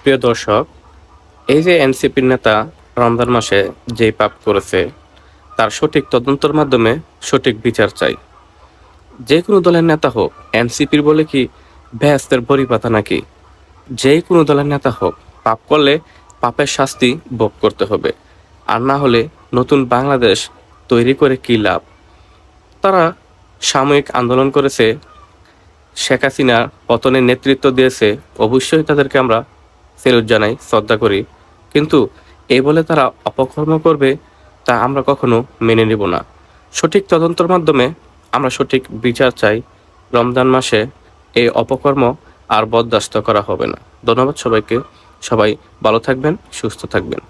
প্রিয় দর্শক, এই যে এনসিপির নেতা রমজান মাসে যেই পাপ করেছে তার সঠিক তদন্তের মাধ্যমে সঠিক বিচার চাই। যে কোনো দলের নেতা হোক, এনসিপির বলে কি বেহেশতের বড়ি পাতা নাকি? যেই কোনো দলের নেতা হোক, পাপ করলে পাপের শাস্তি ভোগ করতে হবে। আর না হলে নতুন বাংলাদেশ তৈরি করে কি লাভ? তারা সাময়িক আন্দোলন করেছে, শেখ হাসিনার পতনের নেতৃত্ব দিয়েছে, অবশ্যই তাদেরকে আমরা সেলুট জানাই, শ্রদ্ধা করি। কিন্তু এই বলে তারা অপকর্ম করবে, তা আমরা কখনো মেনে নিব না। সঠিক তদন্তের মাধ্যমে আমরা সঠিক বিচার চাই। রমজান মাসে এই অপকর্ম আর বরদাস্ত করা হবে না। ধন্যবাদ সবাইকে। সবাই ভালো থাকবেন, সুস্থ থাকবেন।